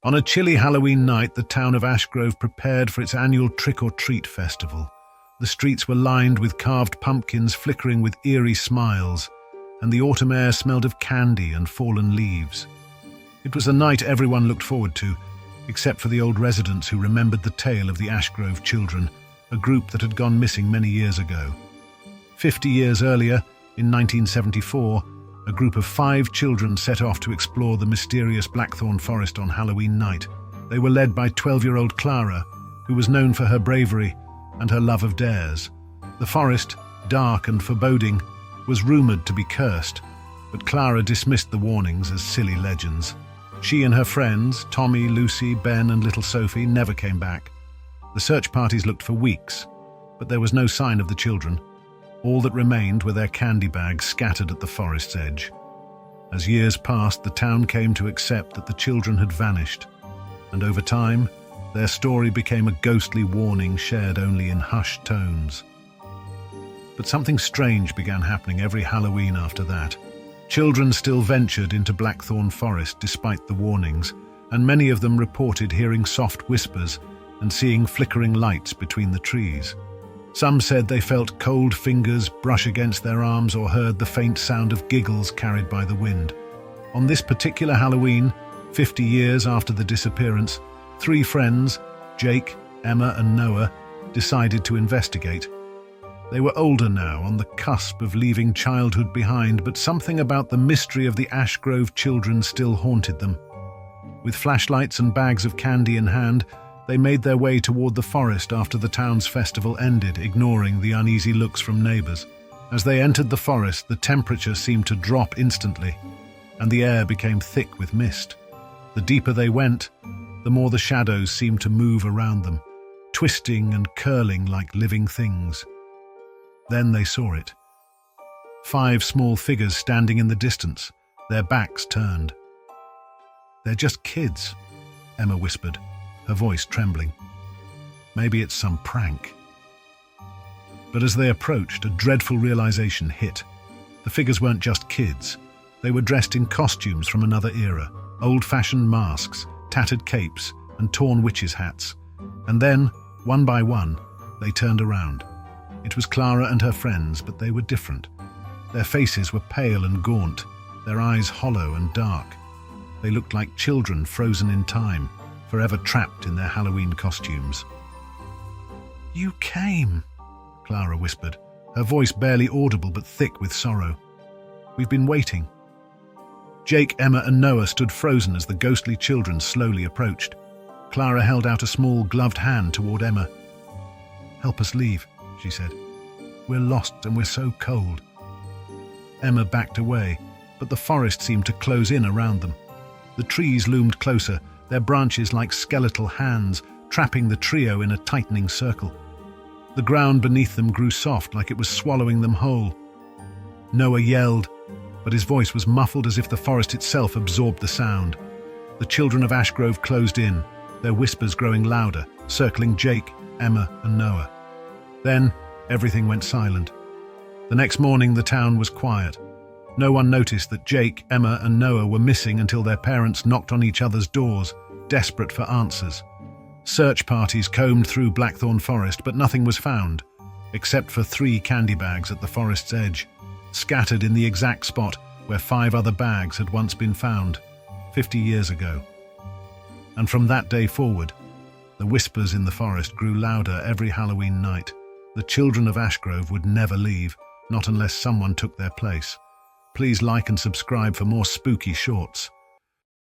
On a chilly Halloween night, the town of Ashgrove prepared for its annual trick-or-treat festival. The streets were lined with carved pumpkins flickering with eerie smiles, and the autumn air smelled of candy and fallen leaves. It was a night everyone looked forward to, except for the old residents who remembered the tale of the Ashgrove children, a group that had gone missing many years ago. 50 years earlier, in 1974, a group of 5 children set off to explore the mysterious Blackthorn Forest on Halloween night. They were led by 12-year-old Clara, who was known for her bravery and her love of dares. The forest, dark and foreboding, was rumoured to be cursed, but Clara dismissed the warnings as silly legends. She and her friends, Tommy, Lucy, Ben and little Sophie, never came back. The search parties looked for weeks, but there was no sign of the children. All that remained were their candy bags scattered at the forest's edge. As years passed, the town came to accept that the children had vanished, and over time, their story became a ghostly warning shared only in hushed tones. But something strange began happening every Halloween after that. Children still ventured into Blackthorn Forest despite the warnings, and many of them reported hearing soft whispers and seeing flickering lights between the trees. Some said they felt cold fingers brush against their arms or heard the faint sound of giggles carried by the wind. On this particular Halloween, 50 years after the disappearance, 3 friends, Jake, Emma and Noah, decided to investigate. They were older now, on the cusp of leaving childhood behind, but something about the mystery of the Ashgrove children still haunted them. With flashlights and bags of candy in hand, they made their way toward the forest after the town's festival ended, ignoring the uneasy looks from neighbors. As they entered the forest, the temperature seemed to drop instantly, and the air became thick with mist. The deeper they went, the more the shadows seemed to move around them, twisting and curling like living things. Then they saw it. 5 small figures standing in the distance, their backs turned. "They're just kids," Emma whispered, her voice trembling. "Maybe it's some prank." But as they approached, a dreadful realization hit. The figures weren't just kids. They were dressed in costumes from another era, old-fashioned masks, tattered capes, and torn witches' hats. And then, one by one, they turned around. It was Clara and her friends, but they were different. Their faces were pale and gaunt, their eyes hollow and dark. They looked like children frozen in time, forever trapped in their Halloween costumes. "You came," Clara whispered, her voice barely audible but thick with sorrow. "We've been waiting." Jake, Emma and Noah stood frozen as the ghostly children slowly approached. Clara held out a small gloved hand toward Emma. "Help us leave," she said. "We're lost and we're so cold." Emma backed away, but the forest seemed to close in around them. The trees loomed closer, their branches like skeletal hands, trapping the trio in a tightening circle. The ground beneath them grew soft, like it was swallowing them whole. Noah yelled, but his voice was muffled as if the forest itself absorbed the sound. The children of Ashgrove closed in, their whispers growing louder, circling Jake, Emma and Noah. Then, everything went silent. The next morning, the town was quiet. No one noticed that Jake, Emma and Noah were missing until their parents knocked on each other's doors, desperate for answers. Search parties combed through Blackthorn Forest, but nothing was found, except for 3 candy bags at the forest's edge, scattered in the exact spot where 5 other bags had once been found, 50 years ago. And from that day forward, the whispers in the forest grew louder every Halloween night. The children of Ashgrove would never leave, not unless someone took their place. Please like and subscribe for more spooky shorts.